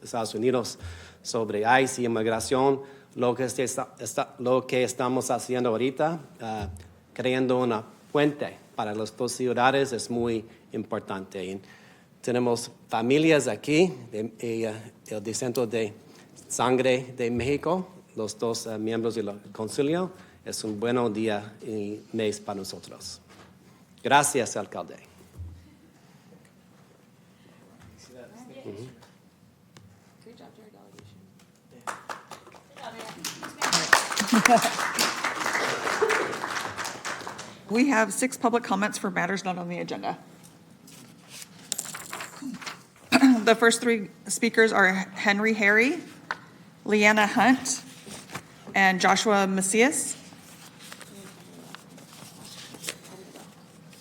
Estados Unidos, sobre ICE y inmigración, lo que estamos haciendo ahorita, creando una puente para las dos ciudades es muy importante. Y tenemos familias aquí, el Descenso de Sangre de México, los dos miembros del concilio. Es un buen día y mes para nosotros. Gracias, alcalde. We have 6 public comments for matters not on the agenda. The first 3 speakers are Henry Harry, Leanna Hunt, and Joshua Macias.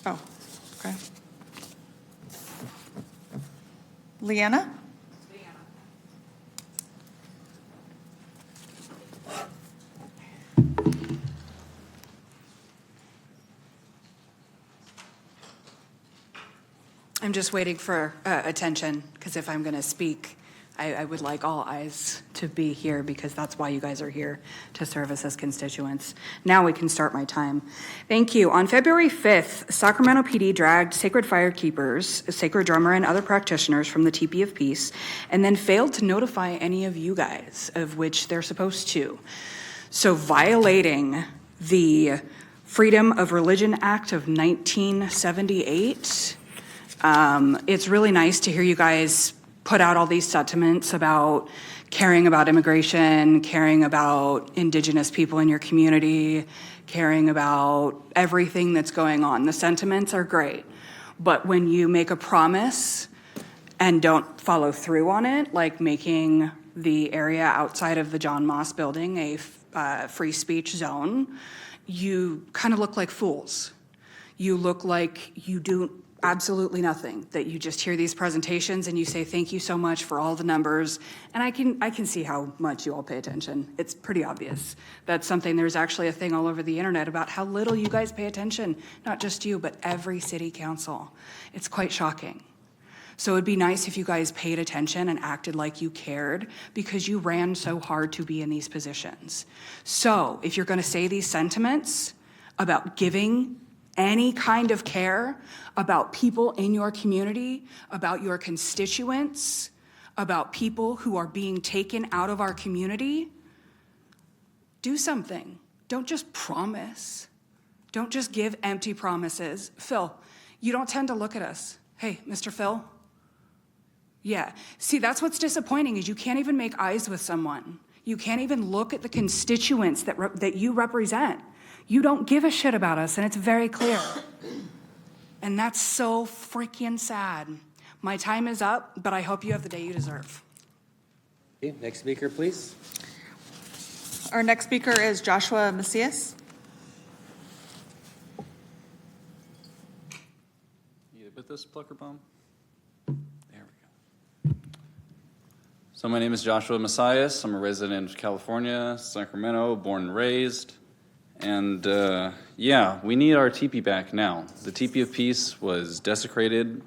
Oh, okay. Leanna? I'm just waiting for attention, because if I'm going to speak, I would like all eyes to be here, because that's why you guys are here, to service as constituents. Now we can start my time. Thank you. On February 5th, Sacramento PD dragged sacred firekeepers, a sacred drummer, and other practitioners from the TP of Peace, and then failed to notify any of you guys, of which they're supposed to. So violating the Freedom of Religion Act of 1978, it's really nice to hear you guys put out all these sentiments about caring about immigration, caring about indigenous people in your community, caring about everything that's going on. The sentiments are great, but when you make a promise and don't follow through on it, like making the area outside of the John Moss building a free speech zone, you kind of look like fools. You look like you do absolutely nothing, that you just hear these presentations and you say, thank you so much for all the numbers. And I can see how much you all pay attention. It's pretty obvious. That's something, there's actually a thing all over the internet about how little you guys pay attention, not just you, but every city council. It's quite shocking. So it'd be nice if you guys paid attention and acted like you cared, because you ran so hard to be in these positions. So if you're gonna say these sentiments about giving any kind of care about people in your community, about your constituents, about people who are being taken out of our community, do something. Don't just promise. Don't just give empty promises. Phil, you don't tend to look at us. Hey, Mr. Phil? Yeah. See, that's what's disappointing, is you can't even make eyes with someone. You can't even look at the constituents that you represent. You don't give a shit about us, and it's very clear. And that's so freaking sad. My time is up, but I hope you have the day you deserve. Okay, next speaker, please. Our next speaker is Joshua Macias. You with this, Plucker Bomb? There we go. So my name is Joshua Macias. I'm a resident of California, Sacramento, born and raised. And yeah, we need our teepee back now. The teepee of peace was desecrated,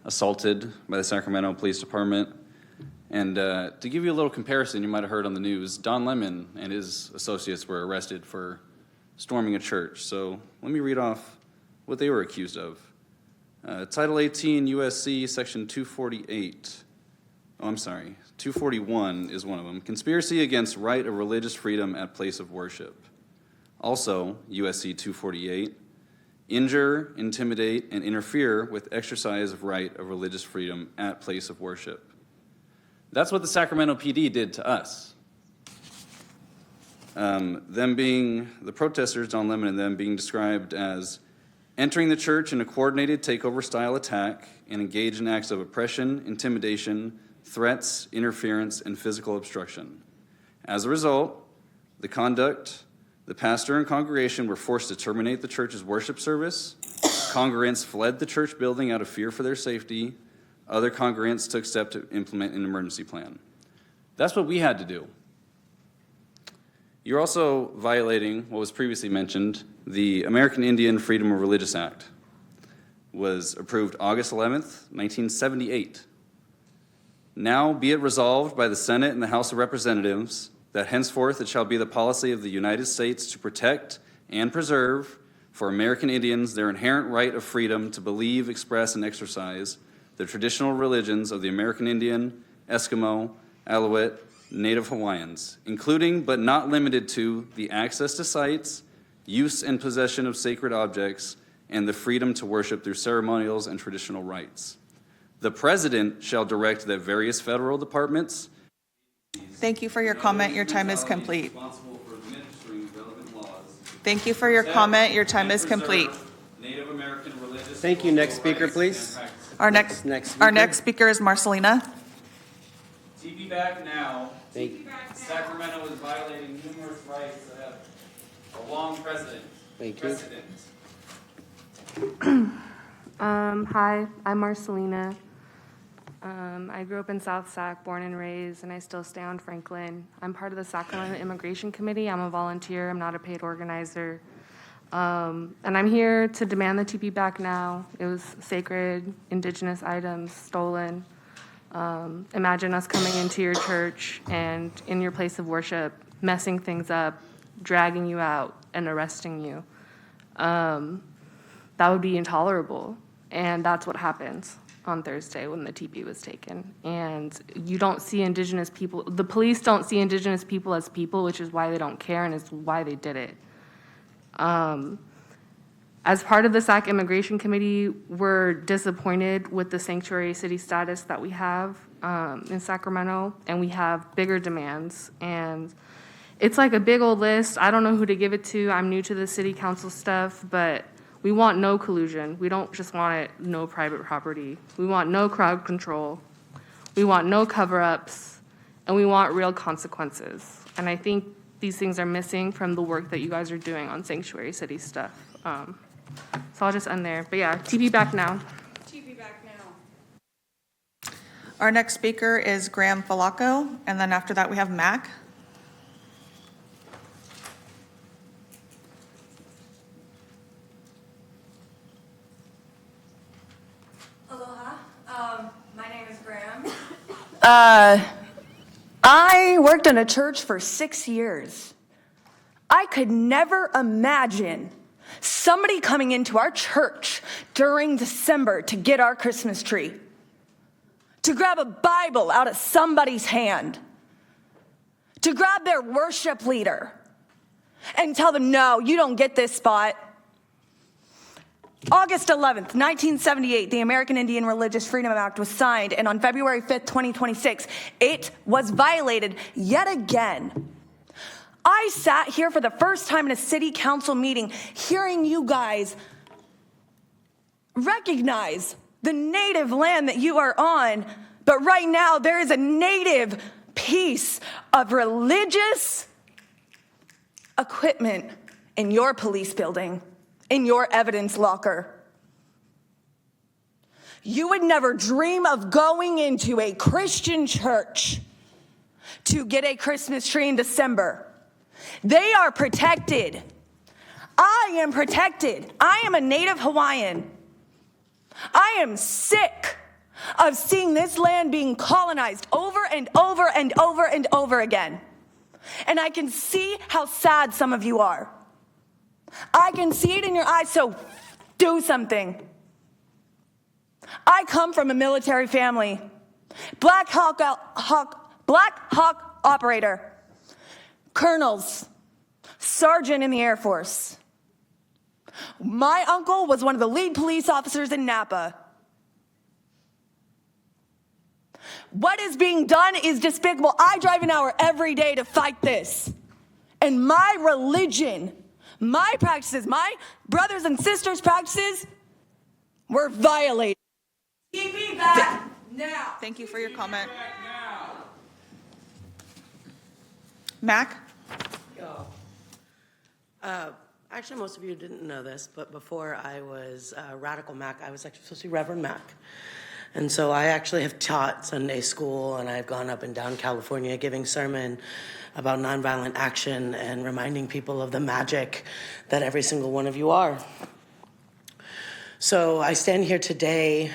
assaulted by the Sacramento Police Department. And to give you a little comparison, you might have heard on the news, Don Lemon and his associates were arrested for storming a church. So let me read off what they were accused of. Title 18 USC Section 248. Oh, I'm sorry, 241 is one of them. Conspiracy against right of religious freedom at place of worship. Also, USC 248, injure, intimidate, and interfere with exercise of right of religious freedom at place of worship. That's what the Sacramento PD did to us. Them being, the protesters, Don Lemon and them, being described as entering the church in a coordinated takeover-style attack and engage in acts of oppression, intimidation, threats, interference, and physical obstruction. As a result, the conduct The pastor and congregation were forced to terminate the church's worship service. Congregants fled the church building out of fear for their safety. Other congregants took steps to implement an emergency plan. That's what we had to do. You're also violating what was previously mentioned. The American Indian Freedom of Religious Act was approved August 11th, 1978. Now be it resolved by the Senate and the House of Representatives that henceforth it shall be the policy of the United States to protect and preserve for American Indians their inherent right of freedom to believe, express, and exercise the traditional religions of the American Indian, Eskimo, Aleut, Native Hawaiians, including but not limited to the access to sites, use and possession of sacred objects, and the freedom to worship through ceremonials and traditional rites. The President shall direct that various federal departments. Thank you for your comment. Your time is complete. Thank you for your comment. Your time is complete. Native American religious. Thank you. Next speaker, please. Our next speaker is Marcelina. TP back now. Thank you. Sacramento is violating numerous rights that have a long precedent. Thank you. Hi, I'm Marcelina. I grew up in South Sac, born and raised, and I still stay on Franklin. I'm part of the Sacramento Immigration Committee. I'm a volunteer. I'm not a paid organizer. And I'm here to demand the TP back now. It was sacred, indigenous items stolen. Imagine us coming into your church and in your place of worship, messing things up, dragging you out, and arresting you. That would be intolerable. And that's what happened on Thursday when the TP was taken. And you don't see indigenous people, the police don't see indigenous people as people, which is why they don't care and is why they did it. As part of the SAC Immigration Committee, we're disappointed with the sanctuary city status that we have in Sacramento, and we have bigger demands. And it's like a big old list. I don't know who to give it to. I'm new to the city council stuff, but we want no collusion. We don't just want it, no private property. We want no crowd control. We want no cover-ups, and we want real consequences. And I think these things are missing from the work that you guys are doing on sanctuary city stuff. So I'll just end there. But yeah, TP back now. TP back now. Our next speaker is Graham Falaco, and then after that we have Mac. Aloha. My name is Graham. I worked in a church for 6 years. I could never imagine somebody coming into our church during December to get our Christmas tree, to grab a Bible out of somebody's hand, to grab their worship leader and tell them, no, you don't get this spot. August 11th, 1978, the American Indian Religious Freedom Act was signed, and on February 5th, 2026, it was violated yet again. I sat here for the first time in a city council meeting hearing you guys recognize the native land that you are on, but right now there is a native piece of religious equipment in your police building, in your evidence locker. You would never dream of going into a Christian church to get a Christmas tree in December. They are protected. I am protected. I am a Native Hawaiian. I am sick of seeing this land being colonized over and over and over and over again. And I can see how sad some of you are. I can see it in your eyes, so do something. I come from a military family. Black Hawk operator. Colonels, sergeant in the Air Force. My uncle was one of the lead police officers in Napa. What is being done is despicable. I drive an hour every day to fight this. And my religion, my practices, my brothers and sisters' practices were violated. Keep me back now. Thank you for your comment. Mac? Actually, most of you didn't know this, but before I was Radical Mac, I was actually supposed to be Reverend Mac. And so I actually have taught Sunday school, and I've gone up and down California giving sermon about nonviolent action and reminding people of the magic that every single one of you are. So I stand here today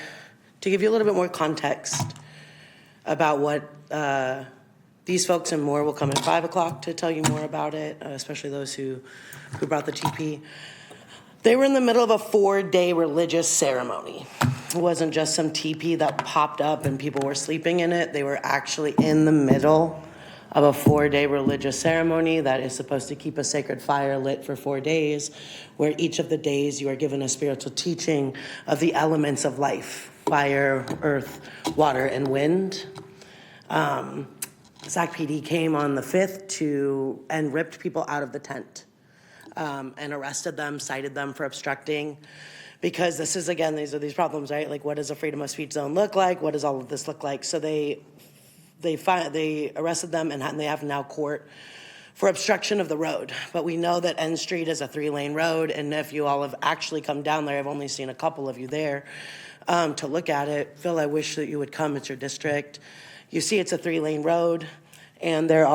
to give you a little bit more context about what these folks and more will come at 5 o'clock to tell you more about it, especially those who brought the TP. They were in the middle of a 4-day religious ceremony. It wasn't just some TP that popped up and people were sleeping in it. They were actually in the middle of a 4-day religious ceremony that is supposed to keep a sacred fire lit for 4 days, where each of the days you are given a spiritual teaching of the elements of life: fire, earth, water, and wind. Sac PD came on the 5th and ripped people out of the tent and arrested them, cited them for obstructing. Because this is, again, these are these problems, right? Like, what does a freedom of speech zone look like? What does all of this look like? So they arrested them, and they have now court for obstruction of the road. But we know that N Street is a 3-lane road, and if you all have actually come down there, I've only seen a couple of you there to look at it. Phil, I wish that you would come. It's your district. You see it's a 3-lane road, and there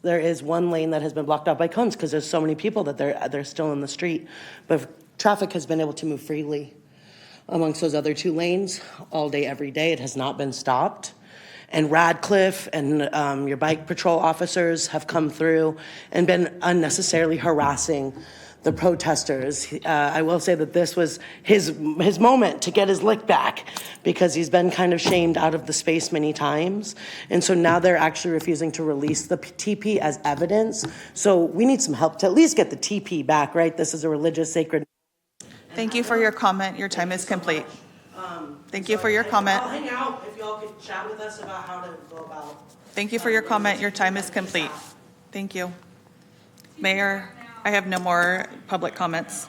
is 1 lane that has been blocked off by cones because there's so many people that they're still in the street. But traffic has been able to move freely amongst those other 2 lanes all day, every day. It has not been stopped. And Radcliffe and your bike patrol officers have come through and been unnecessarily harassing the protesters. I will say that this was his moment to get his lick back, because he's been kind of shamed out of the space many times. And so now they're actually refusing to release the TP as evidence. So we need some help to at least get the TP back, right? This is a religious sacred. Thank you for your comment. Your time is complete. Thank you for your comment. I'll hang out if y'all could chat with us about how to go about. Thank you for your comment. Your time is complete. Thank you. Mayor, I have no more public comments.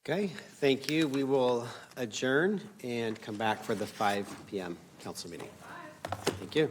Okay, thank you. We will adjourn and come back for the 5 p.m. council meeting. Thank you.